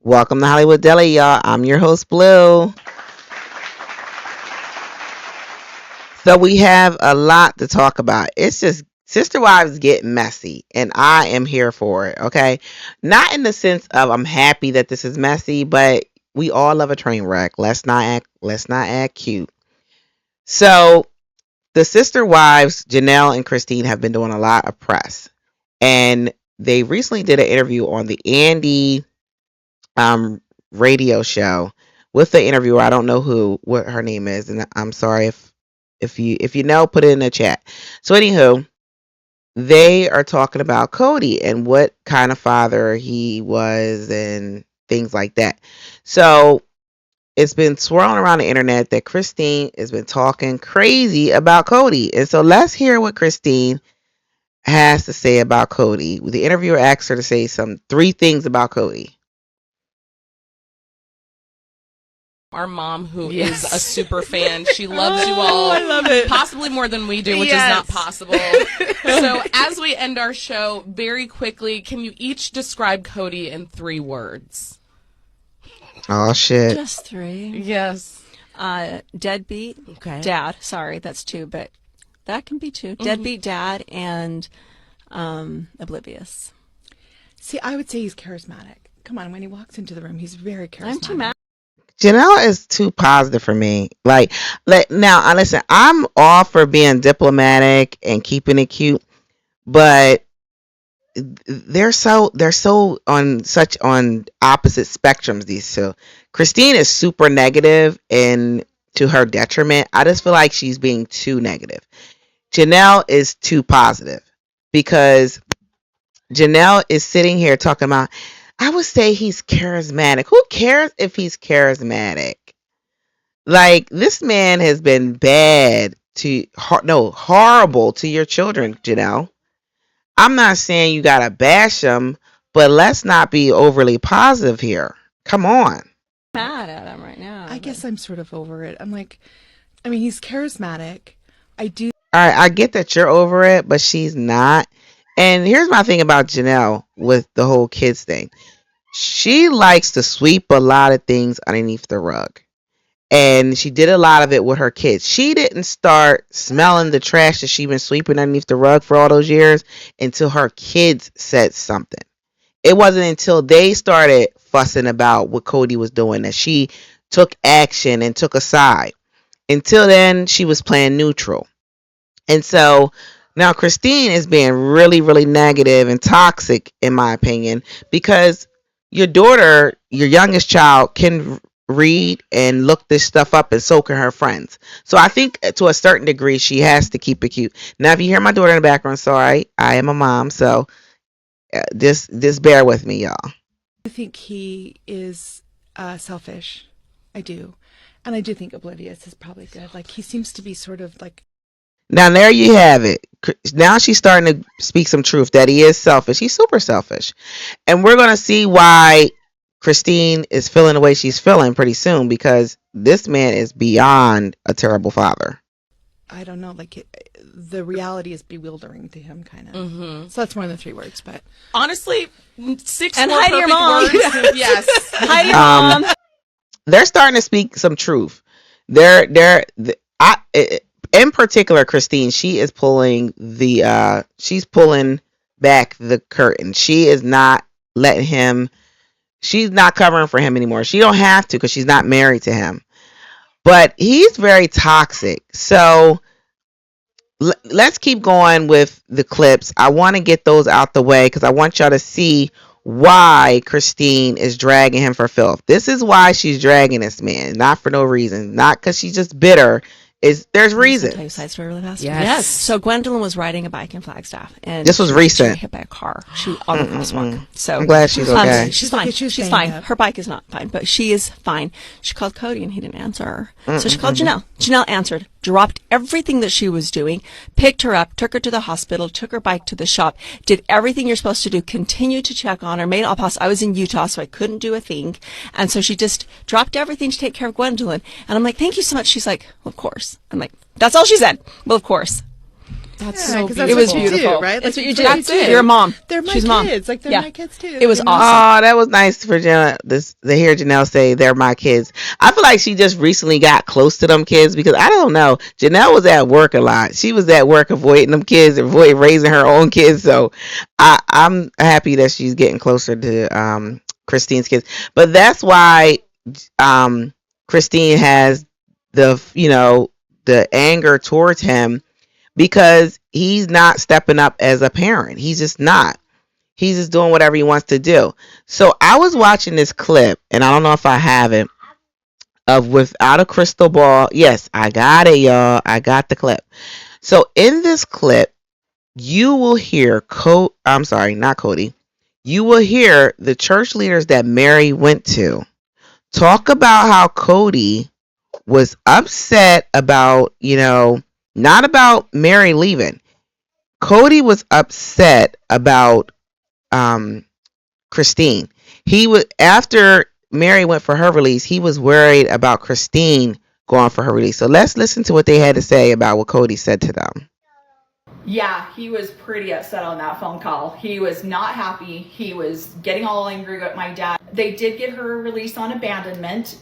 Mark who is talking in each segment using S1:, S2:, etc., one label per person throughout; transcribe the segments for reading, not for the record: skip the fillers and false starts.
S1: Welcome to Hollywood Deli, y'all. I'm your host, Blue. So we have a lot to talk about. It's just Sister Wives get messy, and I am here for it. Okay, not in the sense of I'm happy that this is messy, but we all love a train wreck. Let's not act cute. So the Sister Wives, Janelle and Christine, have been doing a lot of press, and they recently did an interview on the Andy um radio show with the interviewer. I don't know what her name is, and I'm sorry if you know, put it in the chat. So anywho, they are talking about Kody and what kind of father he was and things like that. So it's been swirling around the internet that Christine has been talking crazy about Kody. And so let's hear what Christine has to say about Kody. The interviewer asked her to say some three things about Kody.
S2: Our mom, who is a super fan. She loves you all.
S3: I love it.
S2: Possibly more than we do, which is not possible. So as we end our show, very quickly, can you each describe Kody in 3 words?
S1: Oh shit.
S3: Just 3.
S2: Yes.
S3: Deadbeat.
S2: Okay.
S3: Dad. Sorry, that's 2, but that can be 2. Deadbeat dad and oblivious.
S4: See, I would say he's charismatic. Come on, when he walks into the room, he's very charismatic.
S3: I'm too mad.
S1: Janelle is too positive for me. Now, listen, I'm all for being diplomatic and keeping it cute, but they're so on opposite spectrums, these two. Christine is super negative and to her detriment. I just feel like she's being too negative. Janelle is too positive because Janelle is sitting here talking about, I would say he's charismatic. Who cares if he's charismatic? Like, this man has been horrible to your children, Janelle. I'm not saying you gotta bash him, but let's not be overly positive here. Come on.
S3: Mad at him right now.
S4: I guess I'm sort of over it. He's charismatic. I do.
S1: All right, I get that you're over it, but she's not. And here's my thing about Janelle with the whole kids thing. She likes to sweep a lot of things underneath the rug. And she did a lot of it with her kids. She didn't start smelling the trash that she'd been sweeping underneath the rug for all those years until her kids said something. It wasn't until they started fussing about what Kody was doing that she took action and took a side. Until then, she was playing neutral. And so now Christine is being really, really negative and toxic, in my opinion, because your daughter, your youngest child, can read and look this stuff up, and so can her friends. So I think to a certain degree, she has to keep it cute. Now, if you hear my daughter in the background, sorry, I am a mom, so just bear with me, y'all.
S4: I think he is selfish. I do. And I do think oblivious is probably good. Like, he seems to be sort of like...
S1: Now, there you have it. Now she's starting to speak some truth that he is selfish. He's super selfish. And we're going to see why Christine is feeling the way she's feeling pretty soon, because this man is beyond a terrible father.
S4: I don't know, the reality is bewildering to him, kind of.
S2: Mm-hmm.
S4: So that's more than 3 words, but...
S2: Honestly, 6
S3: And
S2: more
S3: hi to your
S2: perfect
S3: mom.
S2: words. Yes.
S3: Hi, your mom.
S1: They're starting to speak some truth. In particular, Christine, she's pulling back the curtain. She is not letting him. She's not covering for him anymore. She don't have to because she's not married to him. But he's very toxic. So let's keep going with the clips. I want to get those out the way because I want y'all to see why Christine is dragging him for filth. This is why she's dragging this man, not for no reason, not because she's just bitter. There's reason.
S3: Tell you a side story really fast.
S2: Yes.
S3: So Gwendolyn was riding a bike in Flagstaff, and
S1: This was
S3: she
S1: recent.
S3: hit by a car. She on the crosswalk. So
S1: I'm glad she's okay.
S3: she's fine.
S4: Look at you
S3: She's
S4: saying
S3: fine.
S4: that.
S3: Her bike is not fine, but she is fine. She called Kody, and he didn't answer her. So she called Janelle. Janelle answered, dropped everything that she was doing, picked her up, took her to the hospital, took her bike to the shop, did everything you're supposed to do, continued to check on her, made it all possible. I was in Utah, so I couldn't do a thing. And so she just dropped everything to take care of Gwendolyn. And I'm like, thank you so much. She's like, well, of course. I'm like, that's all she said. Well, of course.
S2: That's
S4: Yeah,
S2: so
S4: 'cause
S2: beautiful.
S3: It was
S4: what you do,
S3: beautiful.
S4: right?
S3: That's
S4: Like,
S3: what you do.
S2: That's it.
S3: You're a mom.
S4: They're my
S3: She's a mom.
S4: kids. Like, they're
S3: Yeah.
S4: my kids too.
S3: It was
S4: you know?
S3: awesome.
S1: Oh, that was nice for Janelle, to hear Janelle say they're my kids. I feel like she just recently got close to them kids because I don't know. Janelle was at work a lot. She was at work avoiding them kids, avoiding raising her own kids. So I'm happy that she's getting closer to Christine's kids. But that's why Christine has the anger towards him because he's not stepping up as a parent. He's just not. He's just doing whatever he wants to do. So I was watching this clip, and I don't know if I have it, of Without a Crystal Ball. Yes, I got it, y'all. I got the clip. So in this clip, you will hear I'm sorry, not Kody. You will hear the church leaders that Mary went to talk about how Kody was upset about, not about Mary leaving. Kody was upset about Christine. He was after Mary went for her release, he was worried about Christine going for her release. So let's listen to what they had to say about what Kody said to them.
S5: Yeah, he was pretty upset on that phone call. He was not happy. He was getting all angry at my dad. They did give her a release on abandonment,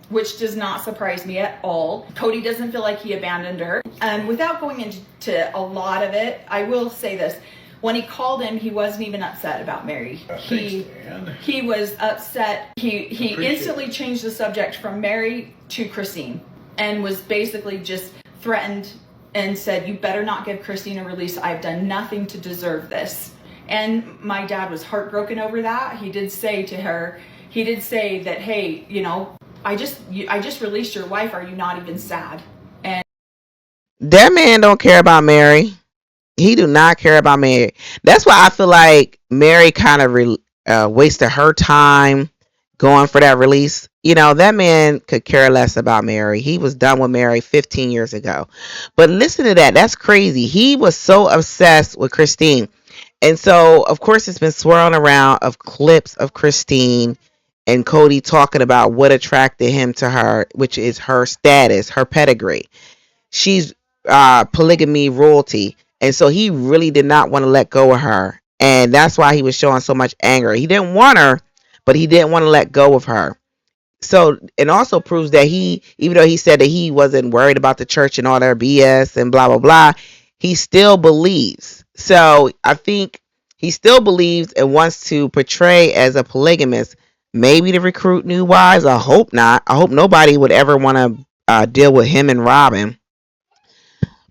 S5: which does not surprise me at all. Kody doesn't feel like he abandoned her. Without going into a lot of it, I will say this. When he called him, he wasn't even upset about Mary. He was upset. He instantly changed the subject from Mary to Christine and was basically just threatened and said, you better not give Christine a release. I've done nothing to deserve this. And my dad was heartbroken over that. He did say to her, that, hey, I just released your wife. Are you not even sad? And
S1: That man don't care about Mary. He do not care about Mary. That's why I feel like Mary kind of wasted her time going for that release. That man could care less about Mary. He was done with Mary 15 years ago. But listen to that. That's crazy. He was so obsessed with Christine. And so, of course, it's been swirling around of clips of Christine and Kody talking about what attracted him to her, which is her status, her pedigree. She's polygamy royalty. And so he really did not want to let go of her. And that's why he was showing so much anger. He didn't want her, but he didn't want to let go of her. So it also proves that even though he said that he wasn't worried about the church and all their BS and blah, blah, blah, he still believes. So I think he still believes and wants to portray as a polygamist, maybe to recruit new wives. I hope not. I hope nobody would ever want to deal with him and Robyn.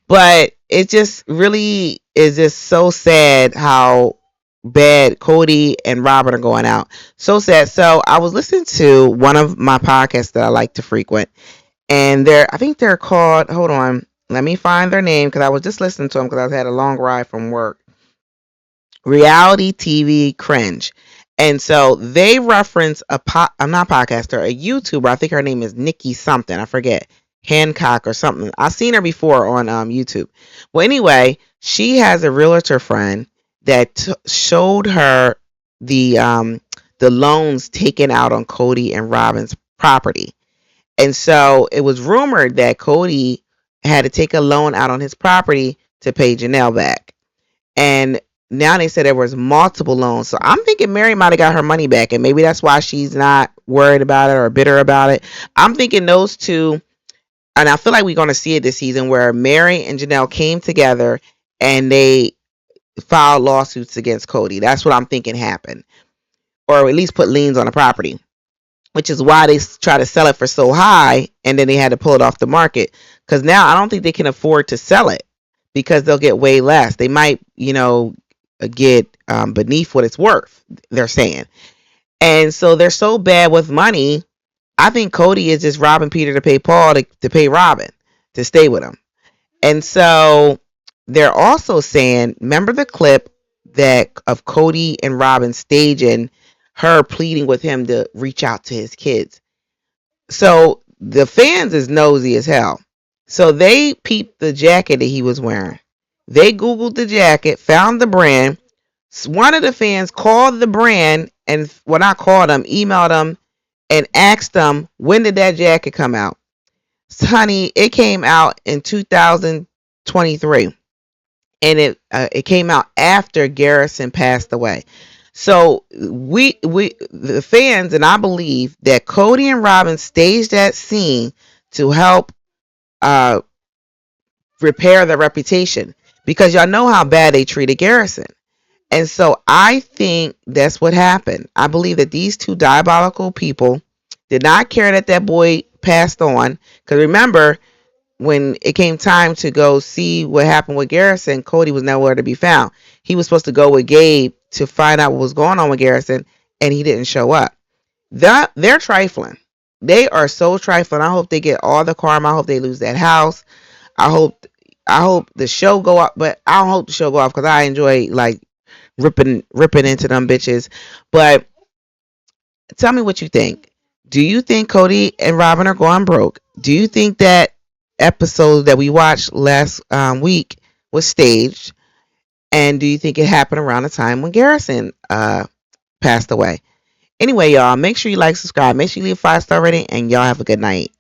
S1: But it just really is just so sad how bad Kody and Robyn are going out. So sad. So I was listening to one of my podcasts that I like to frequent, and I think they're called, hold on, let me find their name because I was just listening to them because I had a long ride from work. Reality TV Cringe. And so they reference I'm not a podcaster, a YouTuber. I think her name is Nikki something. I forget. Hancock or something. I've seen her before on YouTube. Well, anyway, she has a realtor friend that showed her the loans taken out on Kody and Robyn's property. And so it was rumored that Kody had to take a loan out on his property to pay Janelle back. And now they said there was multiple loans. So I'm thinking Mary might have got her money back, and maybe that's why she's not worried about it or bitter about it. I'm thinking those two. And I feel like we're going to see it this season where Mary and Janelle came together and they filed lawsuits against Kody. That's what I'm thinking happened. Or at least put liens on the property, which is why they try to sell it for so high and then they had to pull it off the market. Because now I don't think they can afford to sell it because they'll get way less. They might, get beneath what it's worth, they're saying. And so they're so bad with money. I think Kody is just robbing Peter to pay Paul to pay Robyn to stay with him. And so they're also saying, remember the clip of Kody and Robyn staging her pleading with him to reach out to his kids. So the fans is nosy as hell. So they peeped the jacket that he was wearing. They Googled the jacket, found the brand. One of the fans called the brand and not called them, emailed them and asked them, when did that jacket come out? Honey, it came out in 2023. and it came out after Garrison passed away. So we the fans and I believe that Kody and Robyn staged that scene to help uh repair their reputation, because y'all know how bad they treated Garrison. And so I think that's what happened. I believe that these two diabolical people did not care that that boy passed on. Because remember, when it came time to go see what happened with Garrison, Kody was nowhere to be found. He was supposed to go with Gabe to find out what was going on with Garrison, and he didn't show up. They're trifling. They are so trifling. I hope they get all the karma. I hope they lose that house. I hope the show go up, but I don't hope the show go off because I enjoy like ripping into them bitches. But tell me what you think. Do you think Kody and Robyn are going broke? Do you think that episode that we watched last week was staged? And do you think it happened around the time when Garrison passed away? Anyway, y'all, make sure you like, subscribe, make sure you leave a 5-star rating, and y'all have a good night.